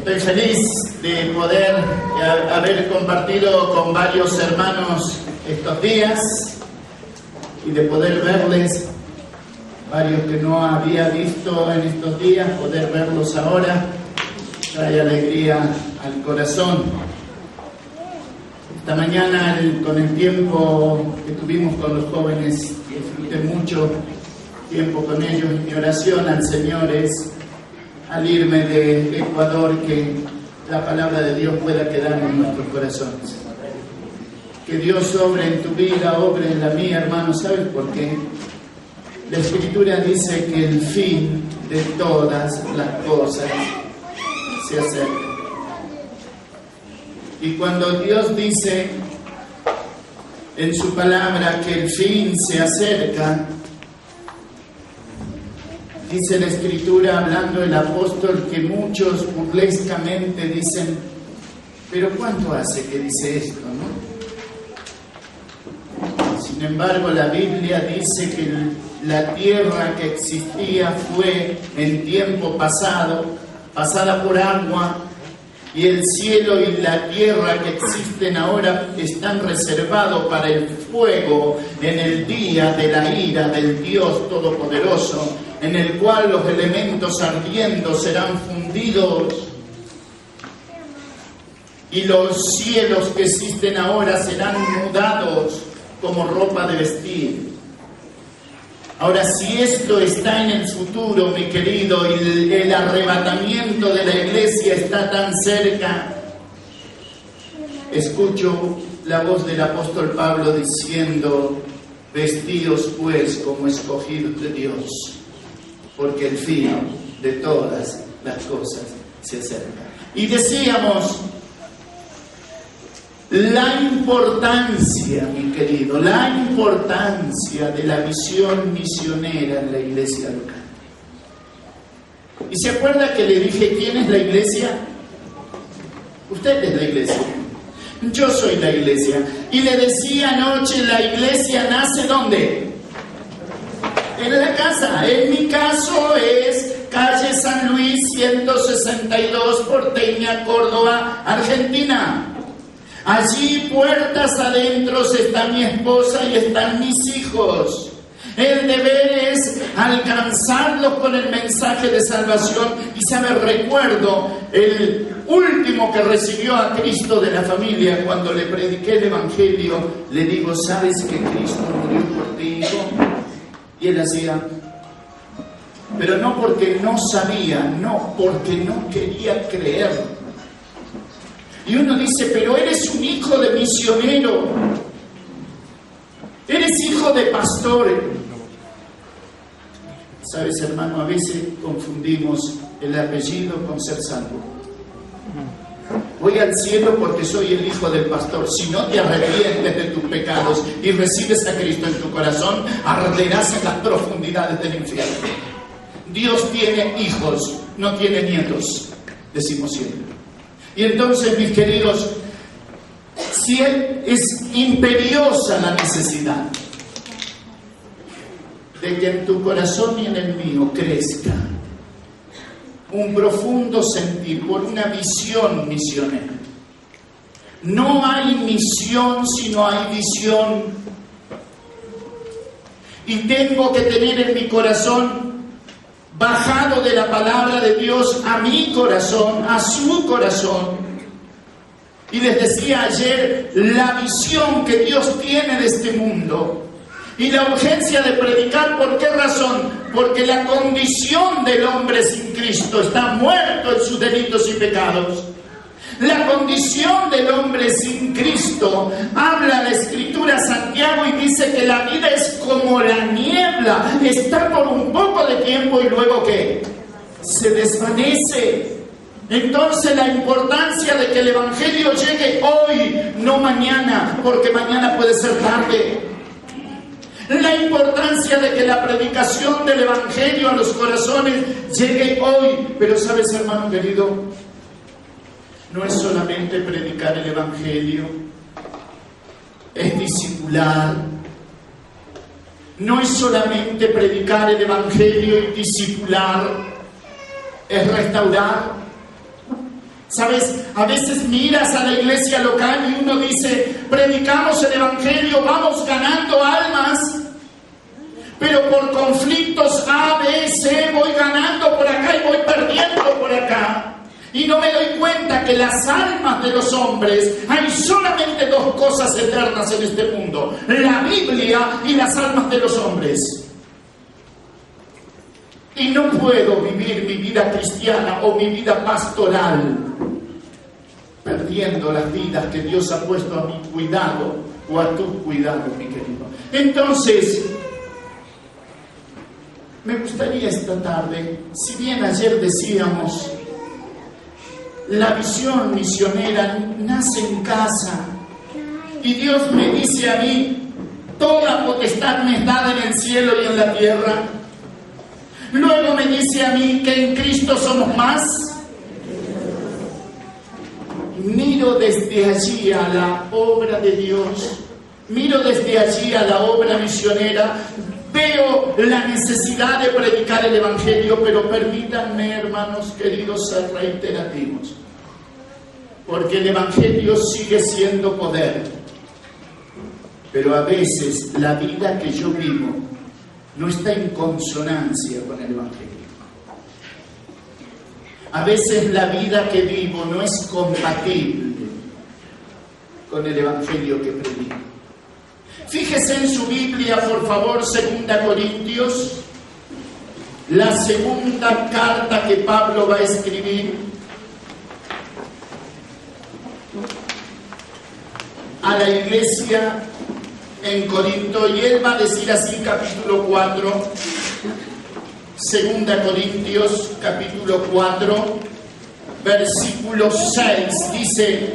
Estoy feliz de poder haber compartido con varios hermanos estos días y de poder verles, varios que no había visto en estos días, poder verlos ahora, trae alegría al corazón. Esta mañana, con el tiempo que tuvimos con los jóvenes, disfruté mucho tiempo con ellos. Mi oración al Señor es, al irme de Ecuador, que la palabra de Dios pueda quedar en nuestros corazones. Que Dios obre en tu vida, obre en la mía, hermano. ¿Sabes por qué? La Escritura dice que el fin de todas las cosas se acerca. Y cuando Dios dice en su palabra que el fin se acerca, dice la Escritura, hablando el apóstol, que muchos burlescamente dicen: ¿pero cuánto hace que dice esto, no? Sin embargo, la Biblia dice que la tierra que existía fue en tiempo pasado, pasada por agua, y el cielo y la tierra que existen ahora están reservados para el fuego en el día de la ira del Dios Todopoderoso, en el cual los elementos ardiendo serán fundidos y los cielos que existen ahora serán mudados como ropa de vestir. Ahora, si esto está en el futuro, mi querido, y el arrebatamiento de la iglesia está tan cerca, escucho la voz del apóstol Pablo diciendo: vestíos pues como escogidos de Dios, porque el fin de todas las cosas se acerca. Y decíamos, la importancia, mi querido, la importancia de la visión misionera en la iglesia local. ¿Y se acuerda que le dije quién es la iglesia? Usted es la iglesia. Yo soy la iglesia. Y le decía anoche, la iglesia nace ¿dónde? En la casa. En mi caso es calle San Luis 162, Porteña, Córdoba, Argentina. Allí, puertas adentro, está mi esposa y están mis hijos. El deber es alcanzarlos con el mensaje de salvación. Y sabe, recuerdo el último que recibió a Cristo de la familia, cuando le prediqué el Evangelio, le digo: ¿sabes que Cristo murió por ti, hijo? Y él hacía, pero no porque no sabía, no, porque no quería creer. Y uno dice: pero eres un hijo de misionero, eres hijo de pastor. ¿Sabes, hermano? A veces confundimos el apellido con ser salvo. Voy al cielo porque soy el hijo del pastor. Si no te arrepientes de tus pecados y recibes a Cristo en tu corazón, arderás en las profundidades del infierno. Dios tiene hijos, no tiene nietos, decimos siempre. Y entonces, mis queridos, si es imperiosa la necesidad de que en tu corazón y en el mío crezca un profundo sentir por una visión misionera. No hay misión si no hay visión. Y tengo que tener en mi corazón, bajado de la palabra de Dios a mi corazón, a su corazón. Y les decía ayer, la visión que Dios tiene de este mundo y la urgencia de predicar. ¿Por qué razón? Porque la condición del hombre sin Cristo está muerto en sus delitos y pecados. La condición del hombre sin Cristo, habla la Escritura, Santiago, y dice que la vida es como la niebla, está por un poco de tiempo y luego ¿qué? Se desvanece. Entonces, la importancia de que el Evangelio llegue hoy, no mañana, porque mañana puede ser tarde. La importancia de que la predicación del Evangelio a los corazones llegue hoy. Pero ¿sabes, hermano querido? No es solamente predicar el Evangelio, es discipular. No es solamente predicar el Evangelio y discipular, es restaurar. ¿Sabes? A veces miras a la iglesia local y uno dice, predicamos el evangelio, vamos ganando almas, pero por conflictos A, B, C, voy ganando por acá y voy perdiendo por acá. Y no me doy cuenta que las almas de los hombres, hay solamente dos cosas eternas en este mundo: la Biblia y las almas de los hombres. Y no puedo vivir mi vida cristiana o mi vida pastoral perdiendo las vidas que Dios ha puesto a mi cuidado o a tu cuidado, mi querido. Entonces, me gustaría esta tarde, si bien ayer decíamos, la visión misionera nace en casa, y Dios me dice a mí, toda potestad me es dada en el cielo y en la tierra. Luego me dice a mí que en Cristo somos más. Miro desde allí a la obra de Dios, miro desde allí a la obra misionera, veo la necesidad de predicar el evangelio, pero permítanme, hermanos queridos, ser reiterativos, porque el evangelio sigue siendo poder, pero a veces la vida que yo vivo no está en consonancia con el evangelio. A veces la vida que vivo no es compatible con el evangelio que predico. Fíjese en su Biblia, por favor, 2 Corintios, la segunda carta que Pablo va a escribir a la iglesia en Corinto, y él va a decir así, capítulo 4, 2 Corintios, capítulo 4, versículo 6, dice: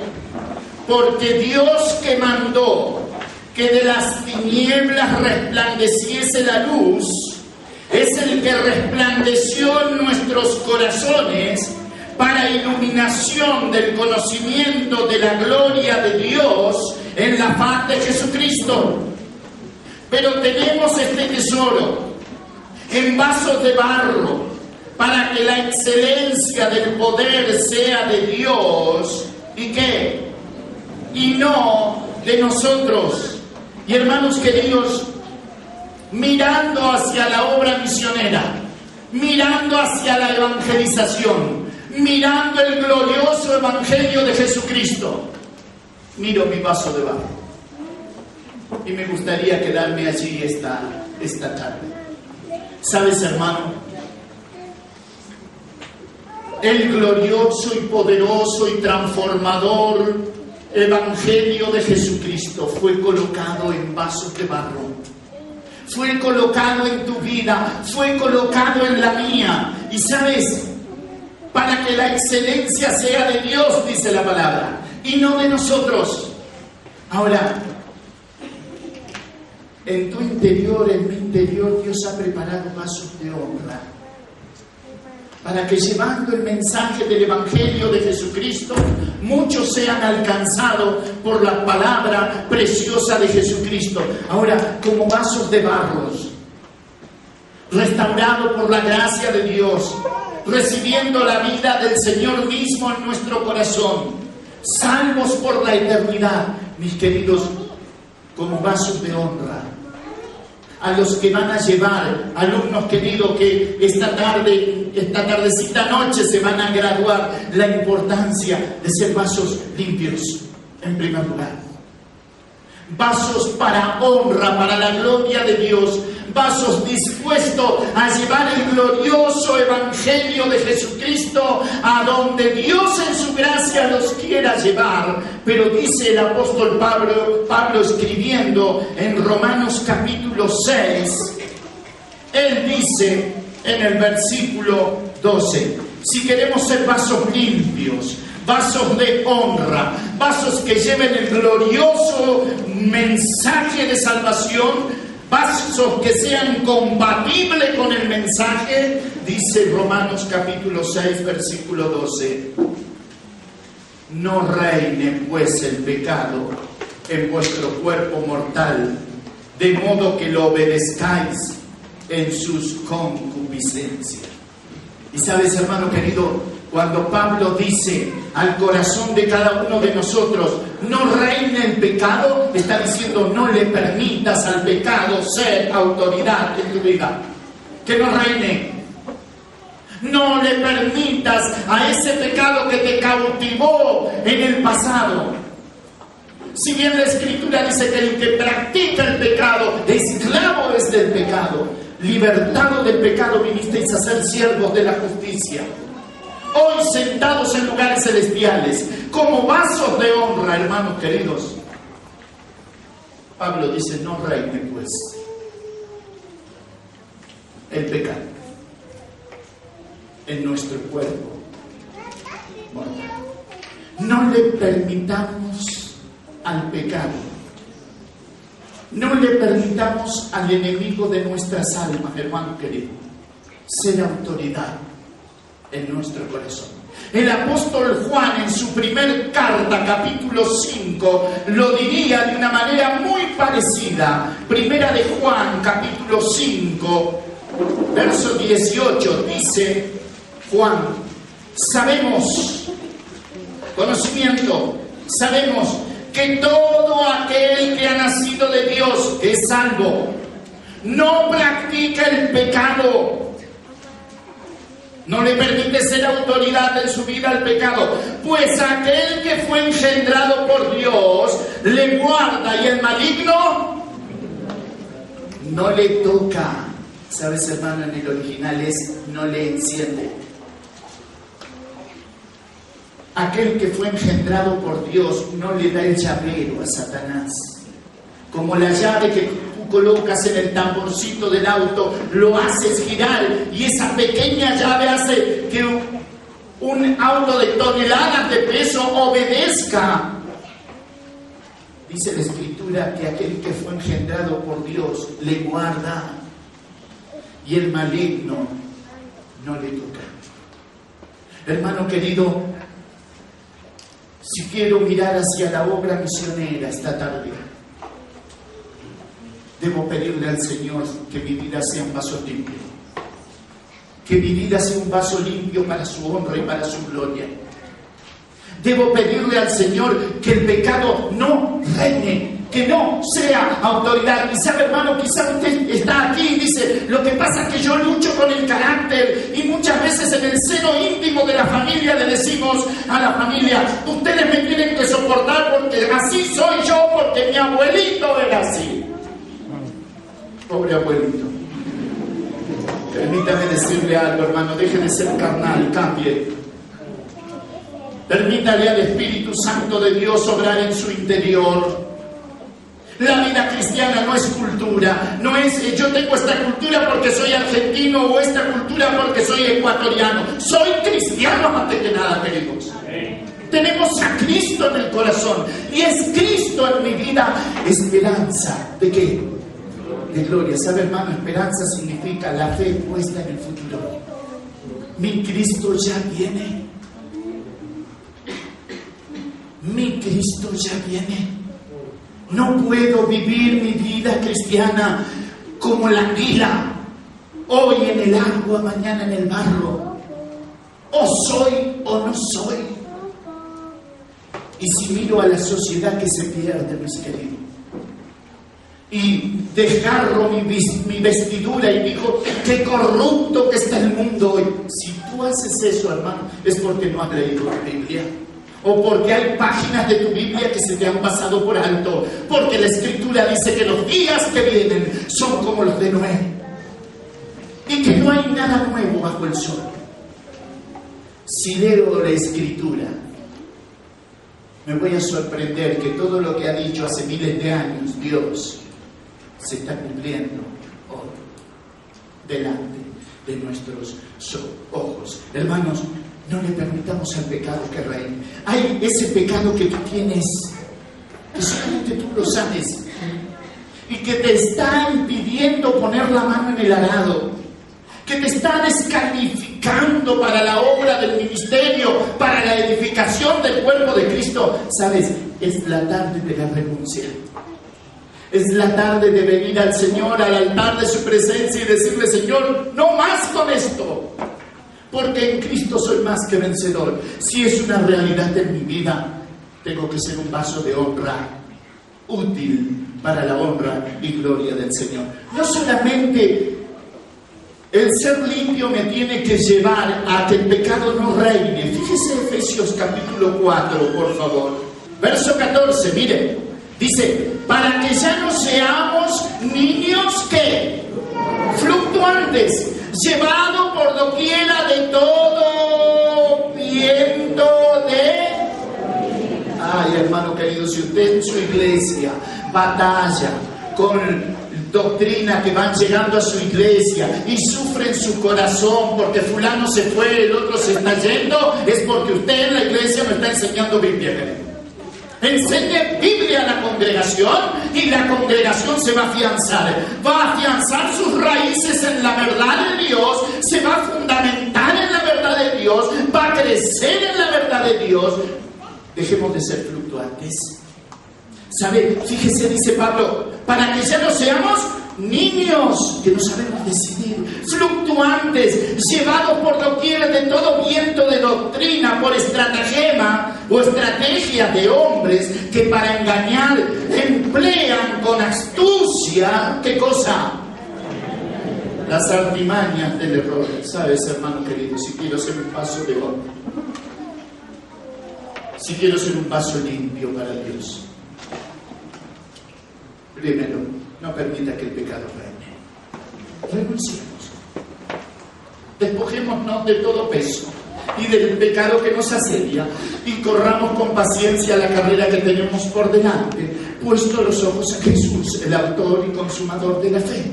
porque Dios, que mandó que de las tinieblas resplandeciese la luz, es el que resplandeció en nuestros corazones para iluminación del conocimiento de la gloria de Dios en la faz de Jesucristo. Pero tenemos este tesoro en vasos de barro, para que la excelencia del poder sea de Dios, ¿y qué? Y no de nosotros. Y hermanos queridos, mirando hacia la obra misionera, mirando hacia la evangelización, mirando el glorioso evangelio de Jesucristo, miro mi vaso de barro y me gustaría quedarme allí esta tarde. ¿Sabes, hermano? El glorioso y poderoso y transformador evangelio de Jesucristo fue colocado en vasos de barro, fue colocado en tu vida, fue colocado en la mía. Y sabes, para que la excelencia sea de Dios, dice la palabra, y no de nosotros. Ahora, en tu interior, en mi interior, Dios ha preparado vasos de honra, para que, llevando el mensaje del evangelio de Jesucristo, muchos sean alcanzados por la palabra preciosa de Jesucristo. Ahora, como vasos de barros, restaurados por la gracia de Dios, recibiendo la vida del Señor mismo en nuestro corazón, salvos por la eternidad, mis queridos, como vasos de honra, a los que van a llevar, alumnos queridos que esta tardecita noche se van a graduar, la importancia de ser vasos limpios, en primer lugar. Vasos para honra, para la gloria de Dios, vasos dispuestos a llevar el glorioso evangelio de Jesucristo a donde Dios en su gracia los quiera llevar. Pero dice el apóstol Pablo escribiendo en Romanos capítulo 6, él dice en el versículo 12, si queremos ser vasos limpios, vasos de honra, vasos que lleven el glorioso mensaje de salvación, vasos que sean compatibles con el mensaje, dice Romanos capítulo 6, versículo 12, no reine pues el pecado en vuestro cuerpo mortal, de modo que lo obedezcáis en sus concupiscencias. Y sabes, hermano querido, Cuando Pablo dice al corazón de cada uno de nosotros, no reine el pecado, está diciendo no le permitas al pecado ser autoridad en tu vida. Que no reine. No le permitas a ese pecado que te cautivó en el pasado. Si bien la Escritura dice que el que practica el pecado, esclavo es del pecado. Libertado del pecado vinisteis a ser siervos de la justicia. Hoy sentados en lugares celestiales, como vasos de honra, hermanos queridos. Pablo dice, no reine pues el pecado en nuestro cuerpo. Bueno, no le permitamos al pecado, no le permitamos al enemigo de nuestras almas, hermano querido, ser autoridad en nuestro corazón. El apóstol Juan en su primer carta, capítulo 5, lo diría de una manera muy parecida. Primera de Juan, capítulo 5, verso 18, dice Juan, sabemos, conocimiento, sabemos que todo aquel que ha nacido de Dios es salvo. No practica el pecado. No le permite ser autoridad en su vida al pecado, pues aquel que fue engendrado por Dios le guarda y el maligno no le toca. ¿Sabes, hermano? En el original es no le enciende. Aquel que fue engendrado por Dios no le da el llavero a Satanás. Como la llave que tú colocas en el tamborcito del auto, lo haces girar y esa pequeña llave hace que un auto de toneladas de peso obedezca. Dice la Escritura que aquel que fue engendrado por Dios le guarda y el maligno no le toca. Hermano querido, si quiero mirar hacia la obra misionera esta tarde, debo pedirle al Señor que mi vida sea un vaso limpio. Que mi vida sea un vaso limpio para su honra y para su gloria. Debo pedirle al Señor que el pecado no reine, que no sea autoridad. Y sabe, hermano, quizá usted está aquí y dice, lo que pasa es que yo lucho con el carácter y muchas veces en el seno íntimo de la familia le decimos a la familia, ustedes me tienen que soportar porque así soy yo, porque mi abuelito era así. Pobre abuelito. Permítame decirle algo, hermano, deje de ser carnal, cambie. Permítale al Espíritu Santo de Dios obrar en su interior. La vida cristiana no es cultura, no es yo tengo esta cultura porque soy argentino o esta cultura porque soy ecuatoriano. Soy cristiano antes que nada, queridos. Tenemos a Cristo en el corazón y es Cristo en mi vida esperanza. ¿De qué? De gloria. ¿Sabe, hermano? Esperanza significa la fe puesta en el futuro. Mi Cristo ya viene. Mi Cristo ya viene. No puedo vivir mi vida cristiana como la anguila, hoy en el agua, mañana en el barro. O soy o no soy. Y si miro a la sociedad que se pierde, mis queridos, y desgarro mi vestidura y digo, qué corrupto que está el mundo hoy. Si tú haces eso, hermano, es porque no has leído la Biblia. O porque hay páginas de tu Biblia que se te han pasado por alto. Porque la Escritura dice que los días que vienen son como los de Noé. Y que no hay nada nuevo bajo el sol. Si leo la Escritura, me voy a sorprender que todo lo que ha dicho hace miles de años Dios se está cumpliendo hoy, delante de nuestros ojos. Hermanos, no le permitamos al pecado que reine. Hay ese pecado que tú tienes, que solamente tú lo sabes, y que te está impidiendo poner la mano en el arado, que te está descalificando para la obra del ministerio, para la edificación del cuerpo de Cristo. ¿Sabes? Es la tarde de la renuncia. Es la tarde de venir al Señor, al altar de su presencia y decirle, Señor, no más con esto. porque en Cristo soy más que vencedor. Si es una realidad en mi vida, tengo que ser un vaso de honra, útil para la honra y gloria del Señor. No solamente el ser limpio me tiene que llevar a que el pecado no reine. Fíjese Efesios capítulo 4, por favor. Verso 14, mire, dice, para que ya no seamos niños que fluctuantes, llevados por doquiera de todo viento de... Ay, hermano querido, si usted en su iglesia batalla con doctrina que van llegando a su iglesia y sufre en su corazón porque fulano se fue, el otro se está yendo, es porque usted en la iglesia no está enseñando Biblia. Enseñe Biblia a la congregación y la congregación se va a afianzar. Va a afianzar sus raíces en la verdad de Dios, se va a fundamentar en la verdad de Dios, va a crecer en la verdad de Dios. Dejemos de ser fluctuantes. ¿Sabe? Fíjese, dice Pablo, para que ya no seamos niños que no sabemos decidir, fluctuantes, llevados por doquier de todo viento de doctrina, por estratagema o estrategia de hombres que para engañar emplean con astucia, ¿qué cosa? Las artimañas del error. ¿Sabes, hermano querido? Si quiero ser un vaso de oro, si quiero ser un vaso limpio para Dios, primero, no permita que el pecado reine. Renunciemos. Despojémonos de todo peso y del pecado que nos asedia y corramos con paciencia la carrera que tenemos por delante, puesto los ojos a Jesús, el autor y consumador de la fe.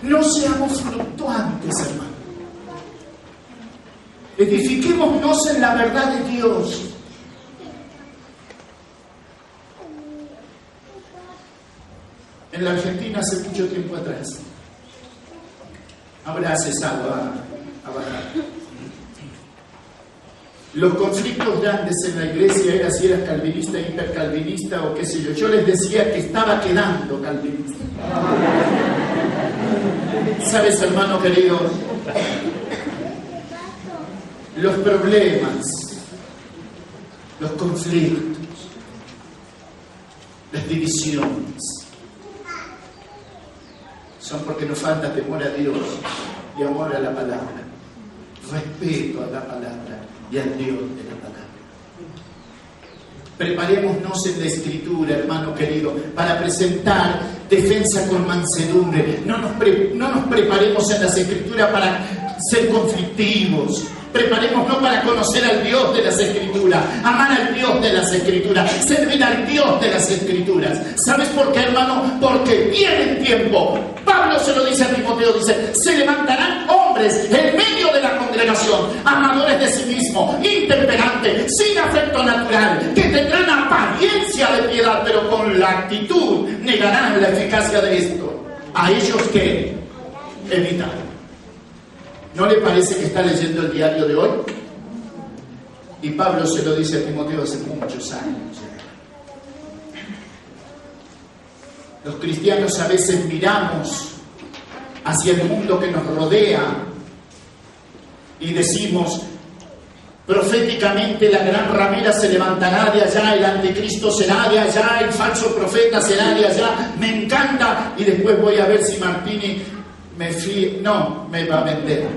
No seamos fluctuantes, hermano. Edifiquémonos en la verdad de Dios. En la Argentina hace mucho tiempo atrás, habrá cesado a bajar. Los conflictos grandes en la iglesia eran si eras calvinista, hipercalvinista o qué sé yo. Yo les decía que estaba quedando calvinista. ¿Sabes, hermano querido? Los problemas, los conflictos, las divisiones, son porque nos falta temor a Dios y amor a la palabra, respeto a la palabra y al Dios de la palabra. Preparémonos en la Escritura, hermano querido, para presentar defensa con mansedumbre. No nos preparemos en las Escrituras para ser conflictivos. Preparémonos para conocer al Dios de las Escrituras, amar al Dios de las Escrituras, servir al Dios de las Escrituras. ¿Sabes por qué, hermano? Porque viene el tiempo. Pablo se lo dice a Timoteo, dice, se levantarán hombres en medio de la congregación, amadores de sí mismos, intemperantes, sin afecto natural, que tendrán apariencia de piedad, pero con la actitud negarán la eficacia de esto. A ellos que evitar. ¿No le parece que está leyendo el diario de hoy? Y Pablo se lo dice a Timoteo hace muchos años. Los cristianos a veces miramos hacia el mundo que nos rodea y decimos, proféticamente la gran ramera se levantará de allá, el anticristo será de allá, el falso profeta será de allá, me encanta, y después voy a ver si Martini me va a vender.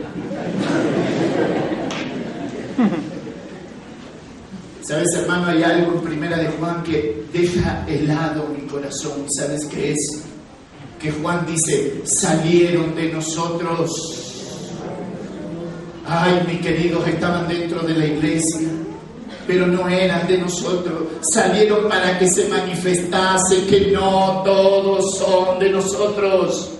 ¿Sabes, hermano? Hay algo en Primera de Juan que deja helado mi corazón. ¿Sabes qué es? Que Juan dice, salieron de nosotros. Ay, mis queridos, estaban dentro de la iglesia, pero no eran de nosotros. Salieron para que se manifestase que no todos son de nosotros.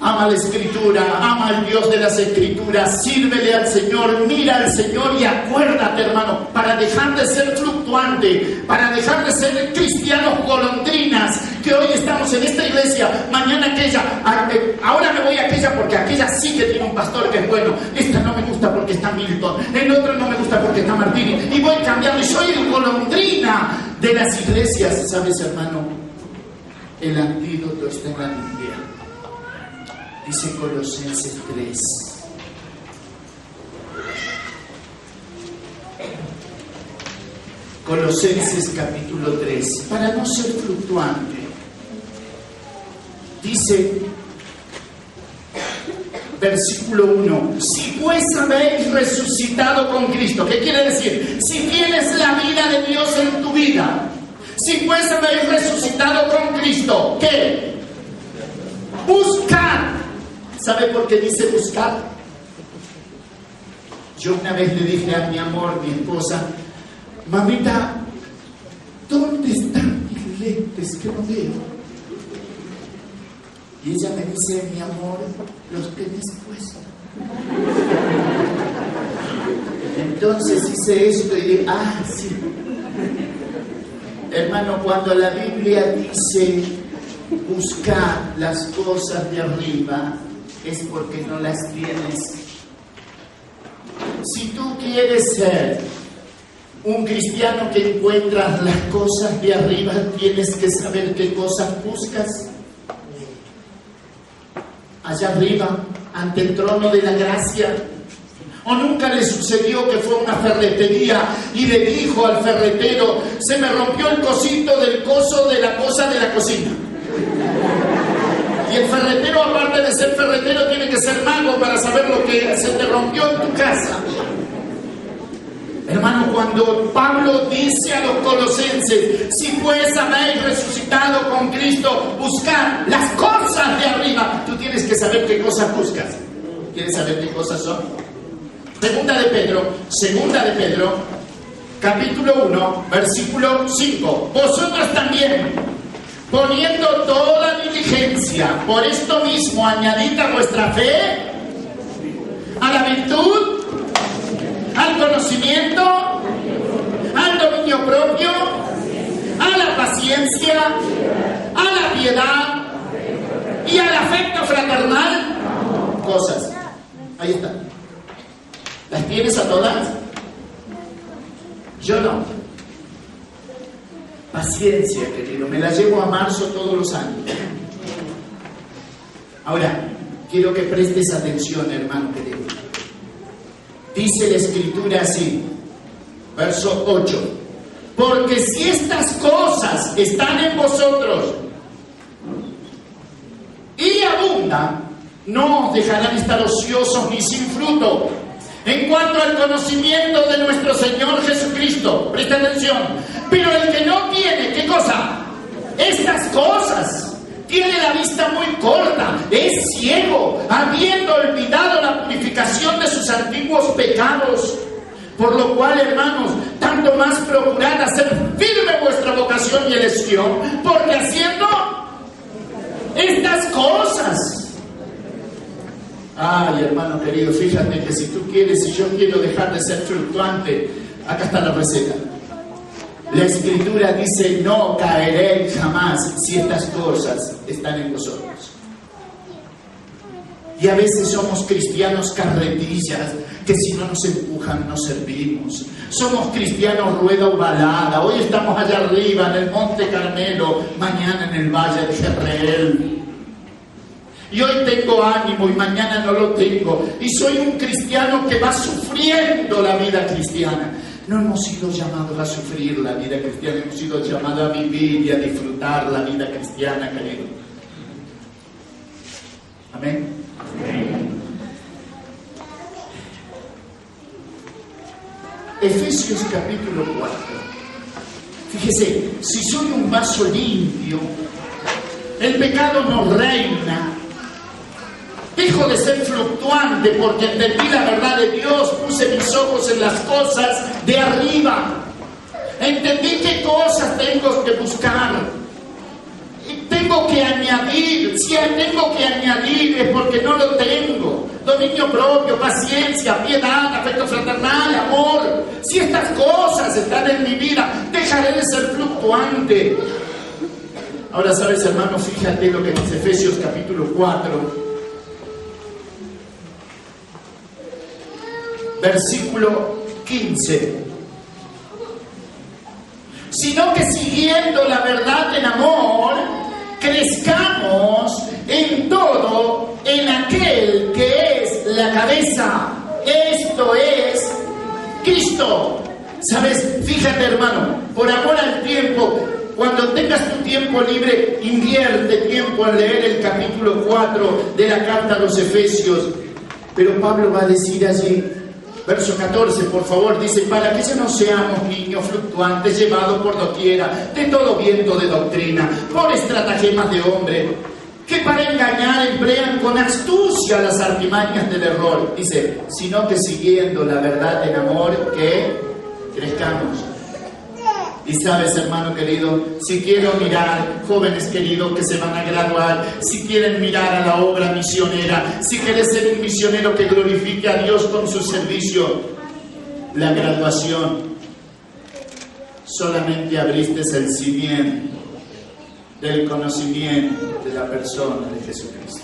Ama la Escritura, ama al Dios de las Escrituras, sírvele al Señor, mira al Señor y acuérdate, hermano, para dejar de ser fluctuante, para dejar de ser cristianos golondrinas, que hoy estamos en esta iglesia, mañana aquella, ahora me voy a aquella porque aquella sí que tiene un pastor que es bueno, esta no me gusta porque está Milton, el otro no me gusta porque está Martini, y voy cambiando, y soy el golondrina de las iglesias. ¿Sabes, hermano? El antídoto está en la Biblia. Dice Colosenses 3. Colosenses capítulo 3. Para no ser fluctuante. Dice, versículo 1. Si pues habéis resucitado con Cristo. ¿Qué quiere decir? Si tienes la vida de Dios en tu vida. Si pues habéis resucitado con Cristo. ¿Qué? Buscad. ¿Sabe por qué dice buscad? Yo una vez le dije a mi amor, mi esposa, mamita, ¿dónde están mis lentes que no veo? Y ella me dice, mi amor, los tenés puestos. Entonces hice esto y dije, sí. Hermano, cuando la Biblia dice buscar las cosas de arriba, es porque no las tienes. Si tú quieres ser un cristiano que encuentras las cosas de arriba, tienes que saber qué cosas buscas. Allá arriba, ante el trono de la gracia. ¿O nunca le sucedió que fue a una ferretería y le dijo al ferretero, se me rompió el cosito del coso de la cosa de la cocina? Y el ferretero, aparte de ser ferretero, tiene que ser mago para saber lo que se te rompió en tu casa. Hermano, cuando Pablo dice a los colosenses, si pues habéis resucitado con Cristo, buscad las cosas de arriba, tú tienes que saber qué cosas buscas. ¿Quieres saber qué cosas son? Segunda de Pedro, capítulo 1, versículo 5. Vosotros también, poniendo toda diligencia, por esto mismo añadid a vuestra fe, a la virtud, al conocimiento, al dominio propio, a la paciencia, a la piedad y al afecto fraternal. Cosas. Ahí está. ¿Las tienes a todas? Yo no. Paciencia, querido. Me la llevo a marzo todos los años. Ahora, quiero que prestes atención, hermano querido. Dice la Escritura así, verso 8. Porque si estas cosas están en vosotros y abundan, no os dejarán estar ociosos ni sin fruto. En cuanto al conocimiento de nuestro Señor Jesucristo, presta atención, pero el que no tiene, ¿qué cosa? Estas cosas, tiene la vista muy corta, es ciego, habiendo olvidado la purificación de sus antiguos pecados. Por lo cual, hermanos, tanto más procurad hacer firme vuestra vocación y elección, porque haciendo estas cosas. Ay, hermano querido, fíjate que si tú quieres, si yo quiero dejar de ser fluctuante, acá está la receta. La Escritura dice, no caeréis jamás si estas cosas están en vosotros. Y a veces somos cristianos carretillas, que si no nos empujan no servimos. Somos cristianos rueda ovalada. Hoy estamos allá arriba en el Monte Carmelo, mañana en el Valle de Jezreel. Y hoy tengo ánimo y mañana no lo tengo. Y soy un cristiano que va sufriendo la vida cristiana. No hemos sido llamados a sufrir la vida cristiana, hemos sido llamados a vivir y a disfrutar la vida cristiana, querido. Amén. Amén. Efesios capítulo 4. Fíjese, si soy un vaso limpio, el pecado no reina. Dejo de ser fluctuante porque entendí la verdad de Dios, puse mis ojos en las cosas de arriba. Entendí qué cosas tengo que buscar. Tengo que añadir, si tengo que añadir es porque no lo tengo. Dominio propio, paciencia, piedad, afecto fraternal, amor. Si estas cosas están en mi vida, dejaré de ser fluctuante. Ahora sabes, hermano, fíjate lo que dice Efesios capítulo 4. Versículo 15. Sino que siguiendo la verdad en amor, crezcamos en todo en aquel que es la cabeza, esto es Cristo. ¿Sabes? Fíjate, hermano, por amor al tiempo, cuando tengas tu tiempo libre, invierte tiempo en leer el capítulo 4 de la carta a los Efesios. Pero Pablo va a decir allí, verso 14, por favor, dice: para que ya no seamos niños fluctuantes, llevados por doquiera de todo viento de doctrina, por estratagemas de hombre, que para engañar emplean con astucia las artimañas del error. Dice, sino que siguiendo la verdad en amor, que crezcamos. Y sabes, hermano querido, si quiero mirar, jóvenes queridos que se van a graduar, si quieren mirar a la obra misionera, si quieres ser un misionero que glorifique a Dios con su servicio, la graduación, solamente abriste el cimiento del conocimiento de la persona de Jesucristo.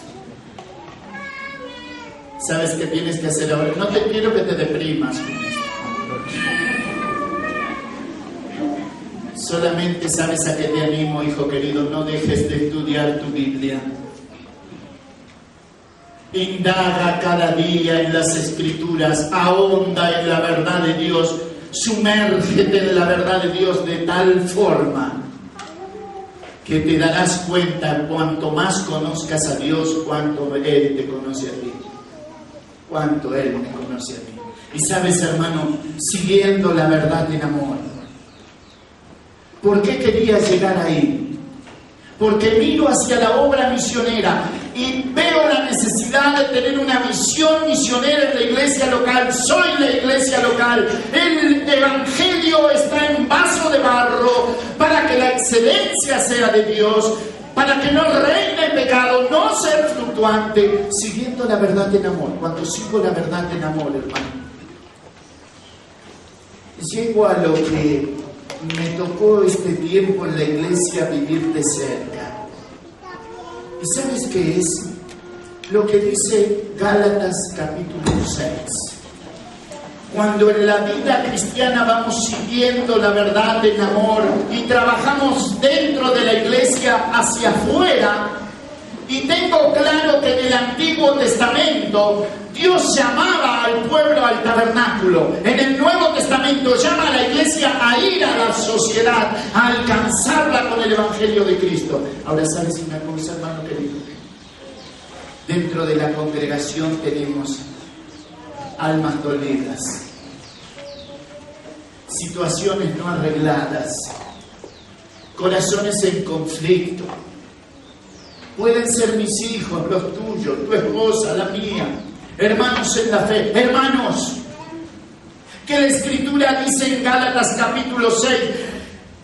¿Sabes qué tienes que hacer ahora? No te quiero que te deprimas con esto. Solamente sabes a qué te animo, hijo querido: no dejes de estudiar tu Biblia. Indaga cada día en las Escrituras, ahonda en la verdad de Dios, sumérgete en la verdad de Dios de tal forma que te darás cuenta, cuanto más conozcas a Dios, cuánto Él te conoce a ti, cuánto Él me conoce a mí. Y sabes, hermano, siguiendo la verdad en amor. ¿Por qué quería llegar ahí? Porque miro hacia la obra misionera y veo la necesidad de tener una visión misionera en la iglesia local. Soy la iglesia local. El evangelio está en vaso de barro para que la excelencia sea de Dios, para que no reine el pecado, no ser fluctuante, siguiendo la verdad en amor. Cuando sigo la verdad en amor, hermano, llego a lo que me tocó este tiempo en la iglesia vivir de cerca. ¿Y sabes qué es? Lo que dice Gálatas capítulo 6. Cuando en la vida cristiana vamos siguiendo la verdad en amor y trabajamos dentro de la iglesia hacia afuera, y tengo claro que en el Antiguo Testamento Dios llamaba al pueblo al tabernáculo. En el Nuevo Testamento llama a la iglesia a ir a la sociedad, a alcanzarla con el Evangelio de Cristo. Ahora, ¿sabes una cosa, hermano querido? Dentro de la congregación tenemos almas dolidas, situaciones no arregladas, corazones en conflicto. Pueden ser mis hijos, los tuyos, tu esposa, la mía, hermanos en la fe. Hermanos, que la Escritura dice en Gálatas capítulo 6,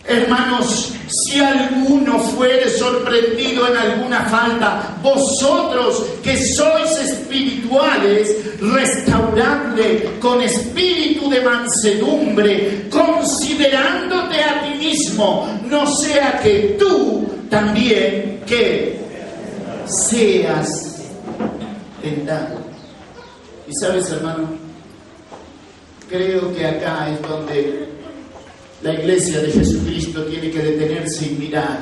hermanos, si alguno fuere sorprendido en alguna falta, vosotros que sois espirituales, restauradle con espíritu de mansedumbre, considerándote a ti mismo, no sea que tú también que seas tentado. Y sabes, hermano, creo que acá es donde la iglesia de Jesucristo tiene que detenerse y mirar.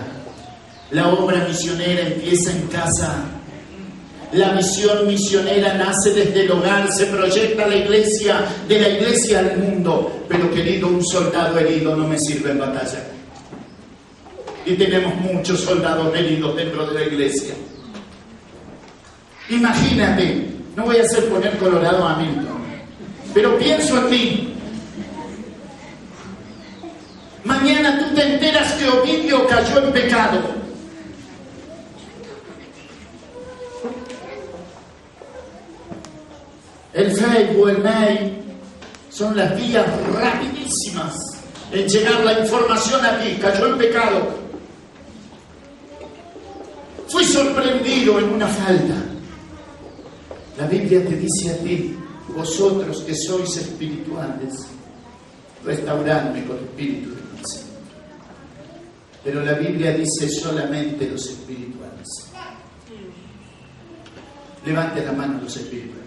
La obra misionera empieza en casa. La misión misionera nace desde el hogar, se proyecta la iglesia, de la iglesia al mundo. Pero querido, un soldado herido no me sirve en batalla. Y tenemos muchos soldados heridos dentro de la iglesia. Imagínate, no voy a hacer poner colorado a Milton, pero pienso en ti. Mañana tú te enteras que Ovidio cayó en pecado. El Facebook, el mail, son las vías rapidísimas en llegar la información a ti. Cayó en pecado. Fui sorprendido en una falta. La Biblia te dice a ti: vosotros que sois espirituales, restauradme con espíritu de mansedumbre. Pero la Biblia dice solamente los espirituales. Levanten la mano los espirituales.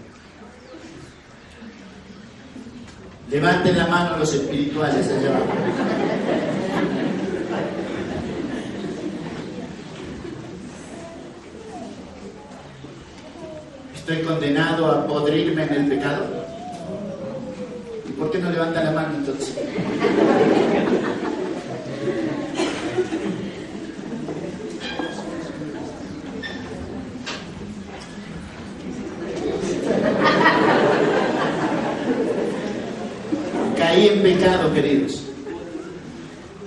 Levanten la mano los espirituales allá abajo. ¿Estoy condenado a podrirme en el pecado? ¿Y por qué no levanta la mano entonces? Caí en pecado, queridos.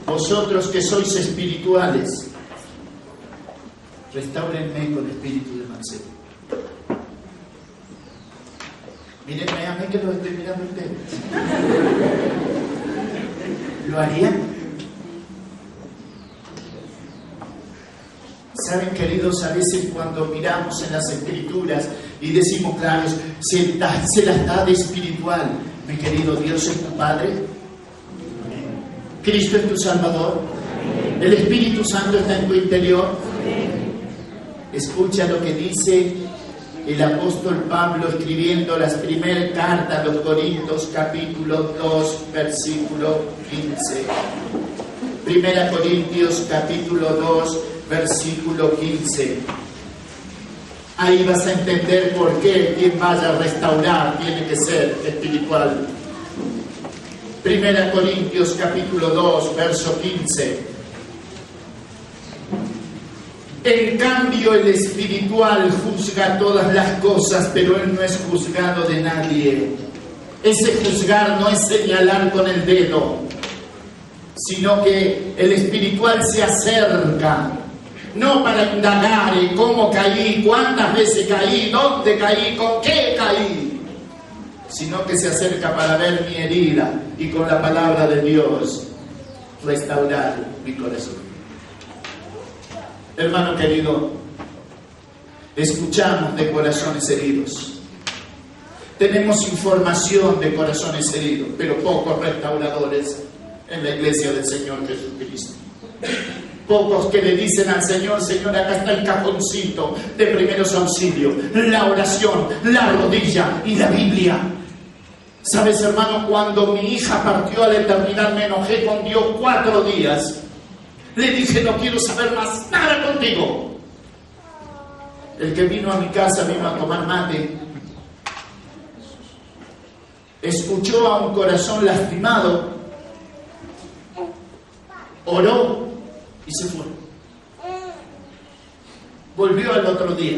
Vosotros que sois espirituales, restáurenme con espíritu de mansedumbre. Mírenme a mí que lo estoy mirando a ustedes. ¿Lo harían? Saben, queridos, a veces cuando miramos en las Escrituras y decimos, claro, se las da de espiritual. Mi querido, Dios es tu Padre, Cristo es tu Salvador, el Espíritu Santo está en tu interior. Escucha lo que dice el apóstol Pablo escribiendo las primeras cartas a los Corintios, capítulo 2, versículo 15. Primera Corintios, capítulo 2, versículo 15. Ahí vas a entender por qué quien vaya a restaurar tiene que ser espiritual. Primera Corintios, capítulo 2, verso 15. En cambio, el espiritual juzga todas las cosas, pero él no es juzgado de nadie. Ese juzgar no es señalar con el dedo, sino que el espiritual se acerca, no para indagar en cómo caí, cuántas veces caí, dónde caí, con qué caí, sino que se acerca para ver mi herida y con la palabra de Dios restaurar mi corazón. Hermano querido, escuchamos de corazones heridos. Tenemos información de corazones heridos, pero pocos restauradores en la iglesia del Señor Jesucristo. Pocos que le dicen al Señor, Señor, acá está el cajoncito de primeros auxilios, la oración, la rodilla y la Biblia. ¿Sabes, hermano? Cuando mi hija partió a la eternidad me enojé con Dios 4 días. Le dije, no quiero saber más nada contigo. El que vino a mi casa vino a tomar mate. Escuchó a un corazón lastimado. Oró y se fue. Volvió al otro día.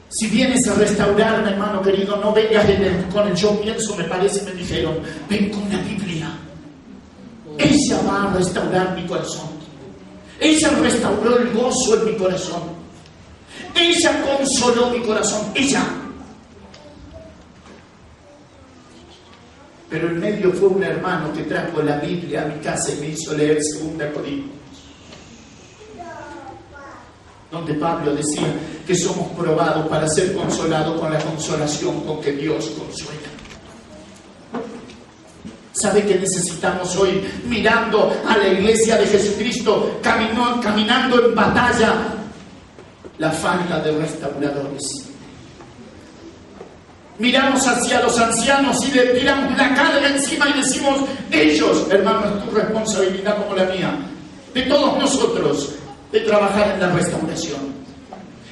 Si vienes a restaurarme, hermano querido, no vengas con el yo pienso, me parece, me dijeron. Ven con la Biblia. Ella va a restaurar mi corazón. Ella restauró el gozo en mi corazón. Ella consoló mi corazón. Ella. Pero en medio fue un hermano que trajo la Biblia a mi casa y me hizo leer 2 Corintios, donde Pablo decía que somos probados para ser consolados con la consolación con que Dios consuela. ¿Sabe qué necesitamos hoy? Mirando a la iglesia de Jesucristo, caminando en batalla, la falta de restauradores. Miramos hacia los ancianos y le tiramos la carga encima y decimos, ellos, hermano, es tu responsabilidad como la mía, de todos nosotros, de trabajar en la restauración.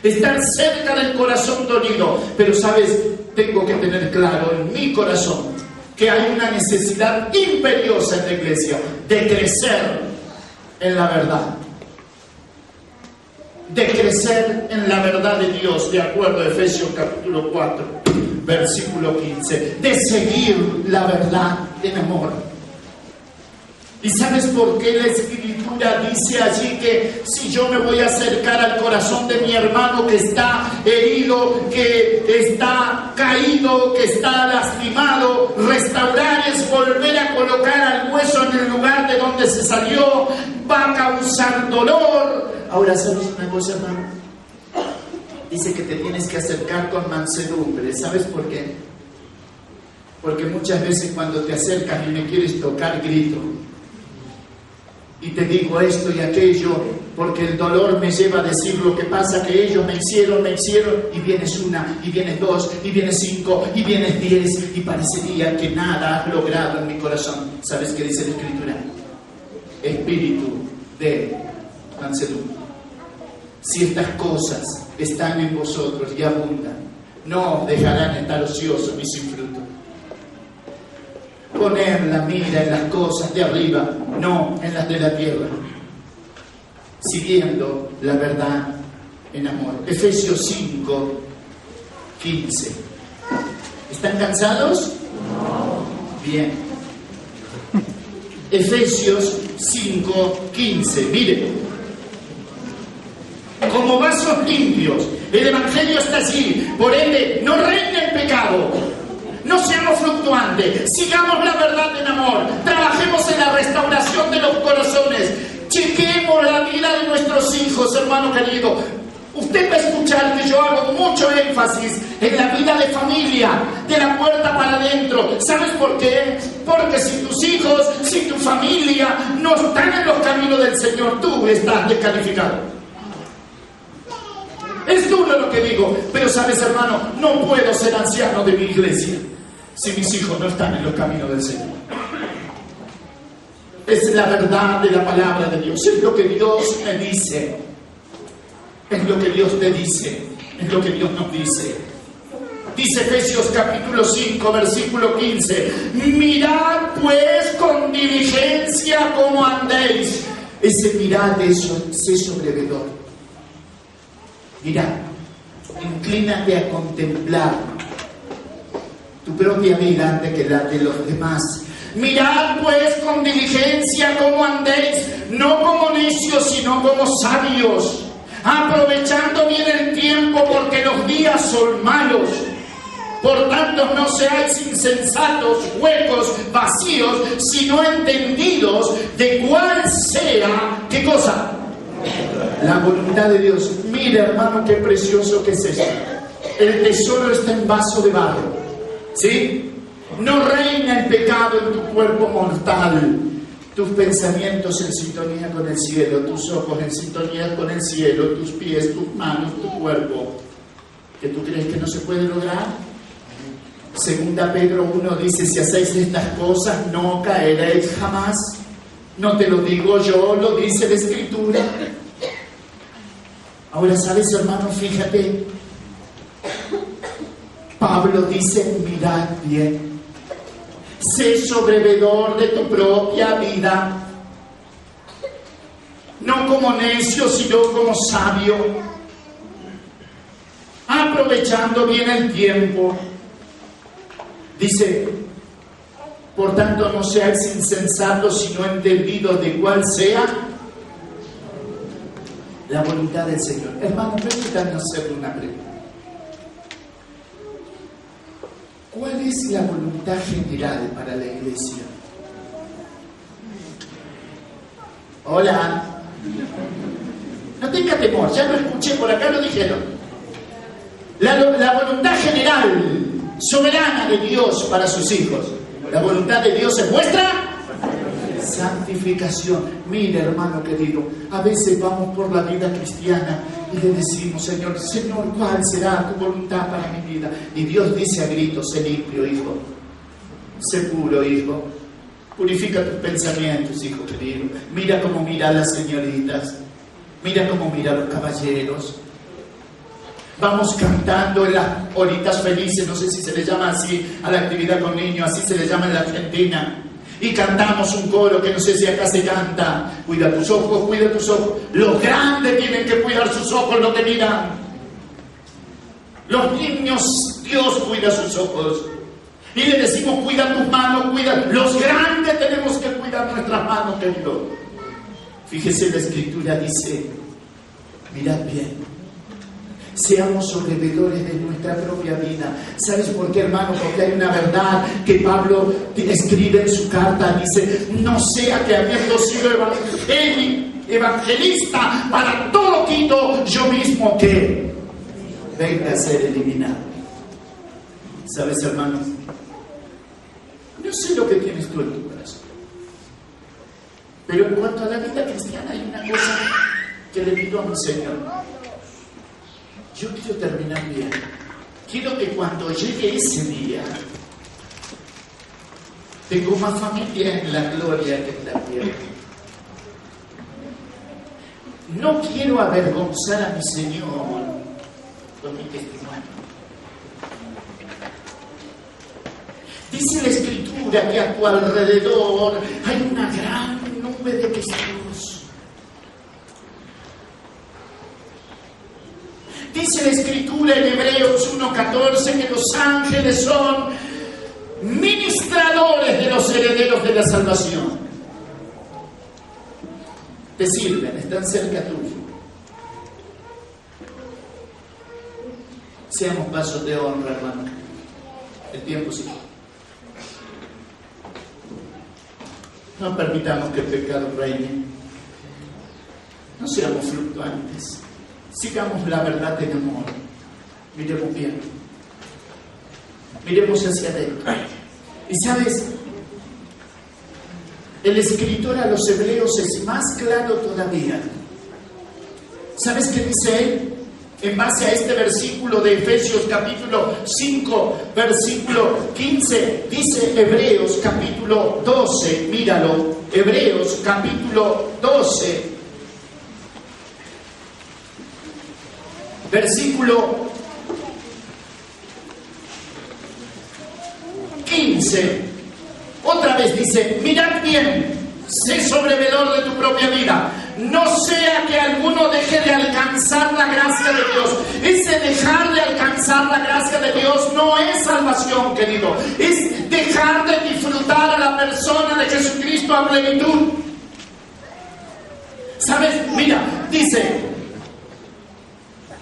Estar cerca del corazón dolido. Pero, ¿sabes? Tengo que tener claro en mi corazón que hay una necesidad imperiosa en la iglesia de crecer en la verdad. De crecer en la verdad de Dios, de acuerdo a Efesios capítulo 4, versículo 15. De seguir la verdad en amor. ¿Y sabes por qué la Escritura dice allí que si yo me voy a acercar al corazón de mi hermano que está herido, que está caído, que está lastimado, restaurar es volver a colocar al hueso en el lugar de donde se salió, va a causar dolor? Ahora, ¿sabes una cosa, hermano? Dice que te tienes que acercar con mansedumbre. ¿Sabes por qué? Porque muchas veces cuando te acercas y me quieres tocar, grito. Y te digo esto y aquello, porque el dolor me lleva a decir lo que pasa, que ellos me hicieron, y vienes una, y vienes 2, y vienes 5, y vienes 10, y parecería que nada has logrado en mi corazón. ¿Sabes qué dice la Escritura? Espíritu de mansedumbre. Si estas cosas están en vosotros y abundan, no os dejarán estar ociosos ni sin fruto. Poner la mira en las cosas de arriba, no en las de la tierra, siguiendo la verdad en amor. Efesios 5, 15. ¿Están cansados? No. Bien. Efesios 5, 15. Miren. Como vasos limpios. El Evangelio está allí. Por ende, no reine el pecado. No seamos fluctuantes. Sigamos la verdad en amor. Trabajemos en la restauración de los corazones. Chequemos la vida de nuestros hijos, hermano querido. Usted va a escuchar que yo hago mucho énfasis en la vida de familia, de la puerta para adentro. ¿Sabes por qué? Porque si tus hijos, si tu familia no están en los caminos del Señor, tú estás descalificado. Es duro lo que digo, pero sabes, hermano, no puedo ser anciano de mi iglesia si mis hijos no están en los caminos del Señor. Es la verdad de la palabra de Dios, es lo que Dios me dice, es lo que Dios te dice, es lo que Dios nos dice. Dice Efesios capítulo 5, versículo 15, mirad pues con diligencia cómo andéis. Ese mirad es sobrevedor. Mira, inclínate a contemplar tu propia vida antes que la de los demás. Mirad pues con diligencia cómo andéis, no como necios, sino como sabios, aprovechando bien el tiempo, porque los días son malos. Por tanto, no seáis insensatos, huecos, vacíos, sino entendidos de cuál sea, ¿qué cosa? La voluntad de Dios. Mira, hermano, qué precioso que es esto. El tesoro está en vaso de barro, ¿sí? No reina el pecado en tu cuerpo mortal. Tus pensamientos en sintonía con el cielo, tus ojos en sintonía con el cielo, tus pies, tus manos, tu cuerpo. ¿Que tú crees que no se puede lograr? Segunda Pedro 1 dice, si hacéis estas cosas no caeréis jamás. No te lo digo yo, lo dice la Escritura. Ahora, ¿sabes, hermano? Fíjate. Pablo dice, mirad bien. Sé sobrevedor de tu propia vida. No como necio, sino como sabio. Aprovechando bien el tiempo. Dice, por tanto, no seáis insensatos, sino entendidos de cuál sea la voluntad del Señor. Hermano, permítanme hacerle una pregunta. ¿Cuál es la voluntad general para la iglesia? Hola. No tenga temor, ya lo escuché, por acá lo dijeron. La voluntad general, soberana de Dios para sus hijos. La voluntad de Dios es vuestra santificación. Mira, hermano querido, a veces vamos por la vida cristiana y le decimos, Señor, ¿cuál será tu voluntad para mi vida? Y Dios dice a gritos, sé limpio, hijo. Sé puro, hijo. Purifica tus pensamientos, hijo querido. Mira cómo mira las señoritas. Mira cómo mira los caballeros. Vamos cantando en las horitas felices, no sé si se le llama así a la actividad con niños, así se le llama en la Argentina. Y cantamos un coro que no sé si acá se canta. Cuida tus ojos, cuida tus ojos. Los grandes tienen que cuidar sus ojos, lo que miran. Los niños, Dios cuida sus ojos. Y le decimos, cuida tus manos, cuida. Los grandes tenemos que cuidar nuestras manos, querido. Fíjese, la Escritura dice, mirad bien. Seamos sobrevedores de nuestra propia vida. ¿Sabes por qué, hermano? Porque hay una verdad que Pablo escribe en su carta. Dice, no sea que habiendo sido evangelista para todo Quito, yo mismo que venga a ser eliminado. ¿Sabes, hermano? No sé lo que tienes tú en tu corazón, pero en cuanto a la vida cristiana hay una cosa que le pido a mi Señor. Yo quiero terminar bien. Quiero que cuando llegue ese día, tengo más familia en la gloria que en la tierra. No quiero avergonzar a mi Señor con mi testimonio. Dice la Escritura que a tu alrededor hay una gran nube de testigos. Dice la Escritura en Hebreos 1:14 que los ángeles son ministradores de los herederos de la salvación. Te sirven, están cerca tuyo. Seamos pasos de honra, hermano. El tiempo sigue. No permitamos que el pecado reine. No seamos fluctuantes. Sigamos la verdad en amor. Miremos bien. Miremos hacia adentro. Y sabes, el escritor a los hebreos es más claro todavía. ¿Sabes qué dice él? En base a este versículo de Efesios capítulo 5, versículo 15, dice Hebreos capítulo 12, míralo, Hebreos capítulo 12, versículo 15, otra vez dice, mirad bien, sé sobrevedor de tu propia vida. No sea que alguno deje de alcanzar la gracia de Dios. Ese dejar de alcanzar la gracia de Dios no es salvación, querido. Es dejar de disfrutar a la persona de Jesucristo a plenitud. ¿Sabes? Mira, dice,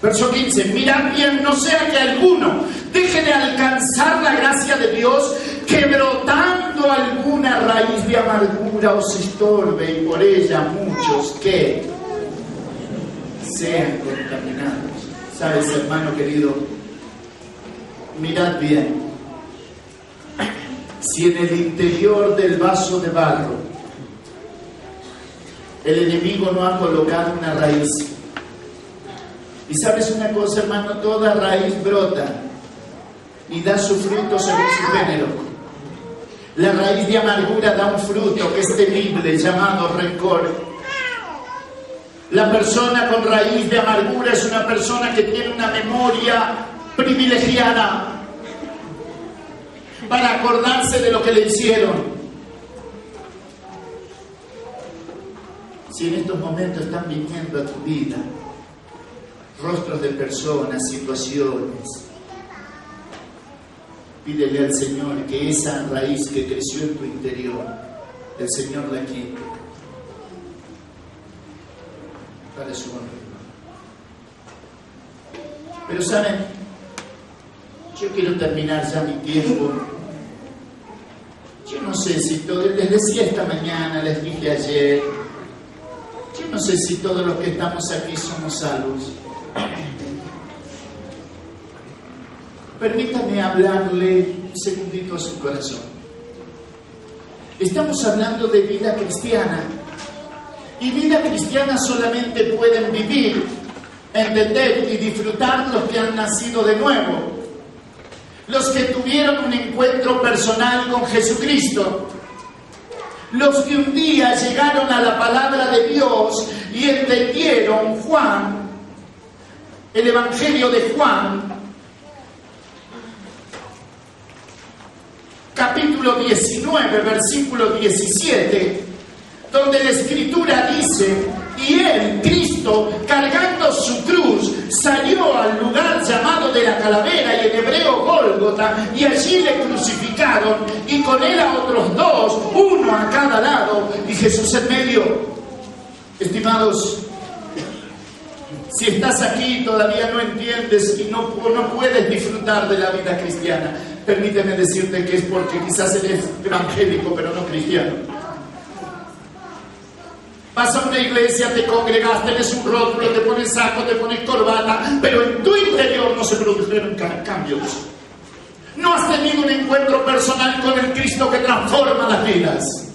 verso 15, mirad bien, no sea que alguno deje de alcanzar la gracia de Dios, que brotando alguna raíz de amargura os estorbe, y por ella muchos que sean contaminados. ¿Sabes, hermano querido? Mirad bien. Si en el interior del vaso de barro el enemigo no ha colocado una raíz, y sabes una cosa, hermano, toda raíz brota y da su fruto según su género. La raíz de amargura da un fruto que es temible, llamado rencor. La persona con raíz de amargura es una persona que tiene una memoria privilegiada para acordarse de lo que le hicieron. Si en estos momentos están viniendo a tu vida rostros de personas, situaciones, pídele al Señor que esa raíz que creció en tu interior, el Señor la quite para su honra. Pero saben, yo quiero terminar ya mi tiempo. Yo no sé si todo, les decía esta mañana, les dije ayer, yo no sé si todos los que estamos aquí somos salvos. Permítame hablarle un segundito a su corazón. Estamos hablando de vida cristiana. Y vida cristiana solamente pueden vivir, entender y disfrutar los que han nacido de nuevo. Los que tuvieron un encuentro personal con Jesucristo. Los que un día llegaron a la palabra de Dios y entendieron Juan, el Evangelio de Juan, capítulo 19, versículo 17, donde la Escritura dice, y él, Cristo, cargando su cruz, salió al lugar llamado de la calavera, y en hebreo Gólgota, y allí le crucificaron, y con él a otros dos, uno a cada lado, y Jesús en medio. Estimados, si estás aquí y todavía no entiendes y no puedes disfrutar de la vida cristiana, permíteme decirte que es porque quizás eres evangélico pero no cristiano. Vas a una iglesia, te congregas, tenés un rótulo, te pones saco, te pones corbata, pero en tu interior no se produjeron cambios. No has tenido un encuentro personal con el Cristo que transforma las vidas.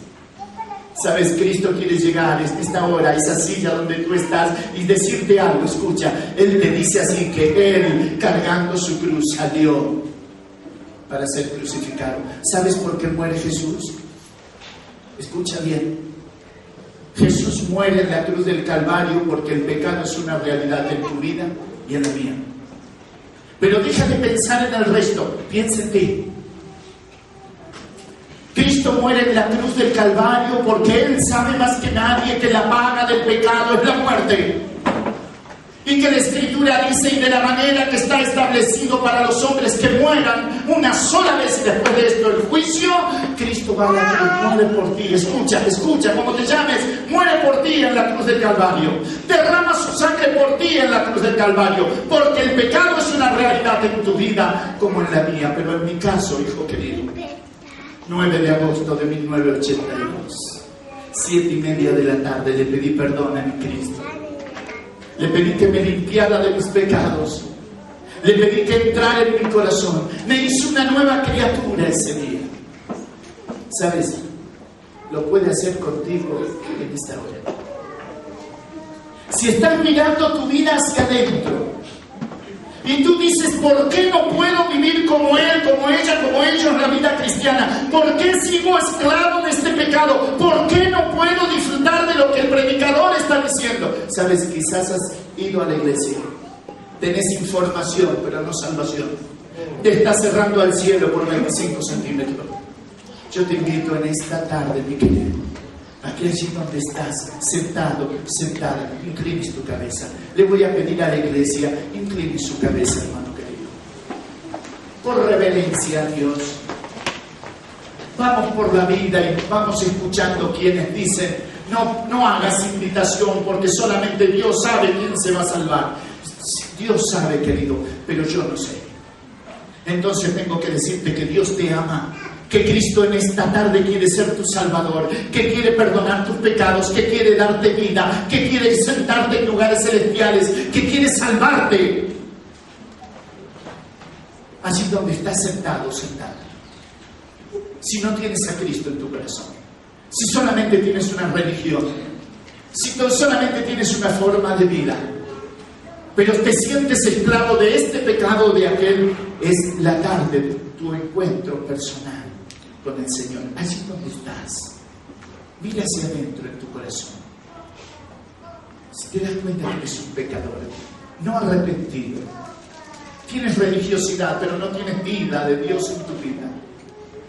Sabes, Cristo quiere llegar en esta hora a esa silla donde tú estás y decirte algo. Escucha, Él te dice así que Él, cargando su cruz, salió para ser crucificado. ¿Sabes por qué muere Jesús? Escucha bien. Jesús muere en la cruz del Calvario porque el pecado es una realidad en tu vida y en la mía. Pero deja de pensar en el resto, piensa en ti. Cristo muere en la cruz del Calvario porque Él sabe más que nadie que la paga del pecado es la muerte. Y que la Escritura dice, y de la manera que está establecido para los hombres que mueran una sola vez y después de esto el juicio, Cristo va a la cruz, muere por ti. Escucha, como te llames, muere por ti en la cruz del Calvario. Derrama su sangre por ti en la cruz del Calvario, porque el pecado es una realidad en tu vida como en la mía. Pero en mi caso, hijo querido, 9 de agosto de 1982, 7:30 de la tarde, le pedí perdón a mi Cristo. Le pedí que me limpiara de mis pecados. Le pedí que entrara en mi corazón. Me hizo una nueva criatura ese día. ¿Sabes? Lo puede hacer contigo en esta hora. Si estás mirando tu vida hacia adentro y tú dices, ¿por qué no puedo vivir como él, como ella, como ellos la vida cristiana? ¿Por qué sigo esclavo de este pecado? ¿Por qué no puedo disfrutar de lo que el predicador está diciendo? Sabes, quizás has ido a la iglesia, tenés información, pero no salvación. Te estás cerrando al cielo por 25 centímetros. Yo te invito en esta tarde, mi querido, aquí allí donde estás, sentado, sentada, inclines tu cabeza. Le voy a pedir a la iglesia, incline su cabeza, hermano querido. Por reverencia a Dios. Vamos por la vida y vamos escuchando quienes dicen, no hagas invitación porque solamente Dios sabe quién se va a salvar. Dios sabe, querido, pero yo no sé. Entonces tengo que decirte que Dios te ama. Que Cristo en esta tarde quiere ser tu Salvador, que quiere perdonar tus pecados, que quiere darte vida, que quiere sentarte en lugares celestiales, que quiere salvarte. Allí donde estás sentado, sentada. Si no tienes a Cristo en tu corazón, si solamente tienes una religión, si solamente tienes una forma de vida, pero te sientes esclavo de este pecado o de aquel, es la tarde de tu encuentro personal con el Señor. Allí donde estás, mira hacia adentro en tu corazón. Si te das cuenta de que eres un pecador, no arrepentido, tienes religiosidad, pero no tienes vida de Dios en tu vida.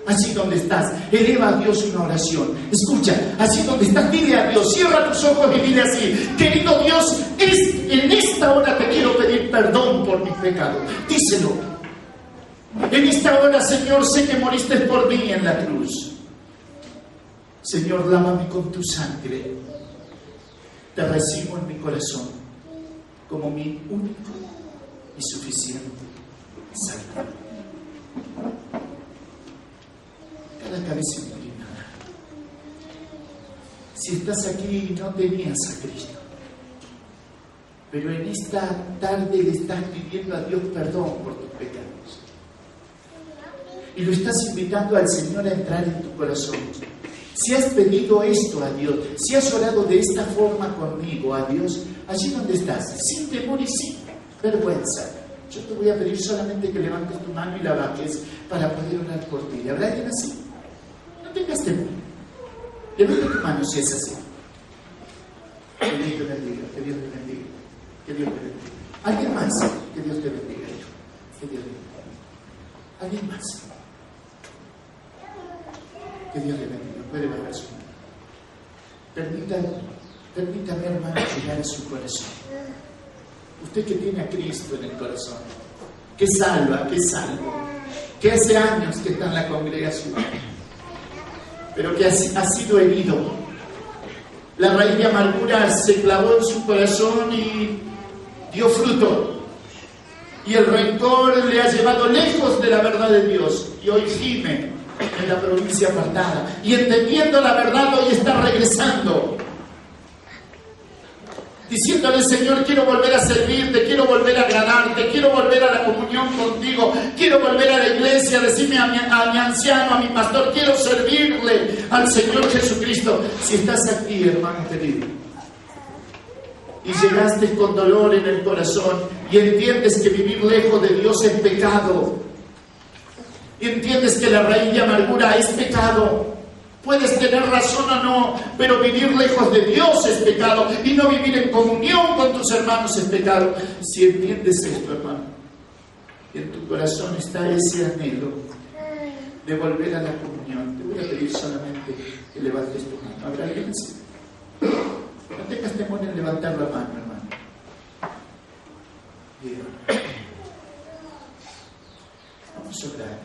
Allí donde estás, eleva a Dios una oración. Escucha, allí donde estás, dile a Dios, cierra tus ojos y dile así: querido Dios, en esta hora te quiero pedir perdón por mis pecados. Díselo. En esta hora, Señor, sé que moriste por mí en la cruz. Señor, lávame con tu sangre. Te recibo en mi corazón como mi único y suficiente Salvador. Cada cabeza inclinada. Si estás aquí y no tenías a Cristo, pero en esta tarde le estás pidiendo a Dios perdón por tus pecados y lo estás invitando al Señor a entrar en tu corazón. Si has pedido esto a Dios, si has orado de esta forma conmigo a Dios, allí donde estás, sin temor y sin vergüenza, yo te voy a pedir solamente que levantes tu mano y la bajes para poder orar por ti. ¿Habrá alguien así? No tengas temor. Levanta tu mano si es así. Que Dios te bendiga, que Dios te bendiga, que Dios te bendiga. ¿Alguien más? Que Dios te bendiga, hijo. Que Dios te bendiga. ¿Alguien más? Que Dios le bendiga. Puede bajar su mano. Permítame, hermano, llegar a su corazón. Usted que tiene a Cristo en el corazón, que salva, que es salvo, que hace años que está en la congregación, pero que ha sido herido. La raíz de amargura se clavó en su corazón y dio fruto. Y el rencor le ha llevado lejos de la verdad de Dios. Y hoy gime en la provincia apartada. Y entendiendo la verdad, hoy está regresando. Diciéndole: Señor, quiero volver a servirte, quiero volver a agradarte, quiero volver a la comunión contigo, quiero volver a la iglesia, decirme a mi anciano, a mi pastor, quiero servirle al Señor Jesucristo. Si estás aquí, hermano querido, y llegaste con dolor en el corazón y entiendes que vivir lejos de Dios es pecado, y entiendes que la raíz de amargura es pecado, Puedes tener razón o no, pero vivir lejos de Dios es pecado, y no vivir en comunión con tus hermanos es pecado. Si entiendes esto, hermano, y en tu corazón está ese anhelo de volver a la comunión, te voy a pedir solamente que levantes tu mano. ¿Habrá alguien así? No tengas temor en levantar la mano, hermano. Bien. Vamos a orar.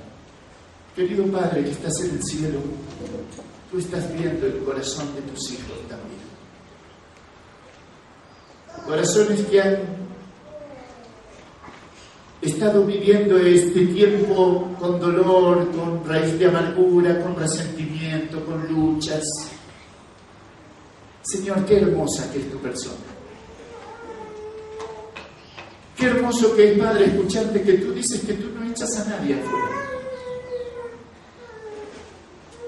Querido Padre que estás en el cielo, tú estás viendo el corazón de tus hijos también. Corazones que han estado viviendo este tiempo con dolor, con raíz de amargura, con resentimiento, con luchas. Señor, qué hermosa que es tu persona. Qué hermoso que es, Padre, escucharte que tú dices que tú no echas a nadie afuera.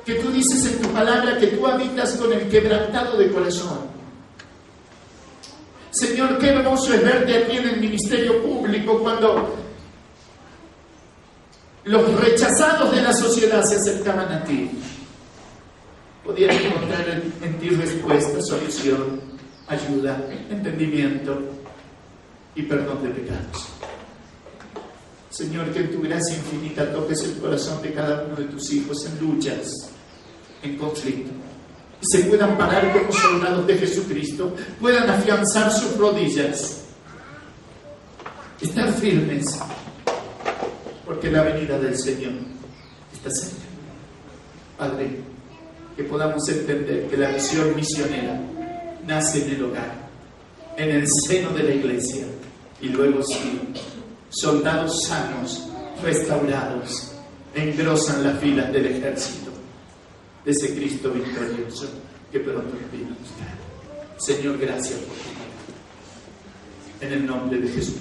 Que tú dices en tu palabra que tú habitas con el quebrantado de corazón. Señor, qué hermoso es verte aquí en el ministerio público cuando los rechazados de la sociedad se acercaban a ti. Podían encontrar en ti respuesta, solución, ayuda, entendimiento y perdón de pecados. Señor, que en tu gracia infinita toques el corazón de cada uno de tus hijos en luchas, en conflicto, y se puedan parar como soldados de Jesucristo, puedan afianzar sus rodillas, estar firmes, porque la venida del Señor está cerca. Padre, que podamos entender que la misión misionera nace en el hogar, en el seno de la iglesia, y luego sí, soldados sanos, restaurados, engrosan las filas del ejército de ese Cristo victorioso que pronto viene a buscar. Señor, gracias por tu palabra. En el nombre de Jesús.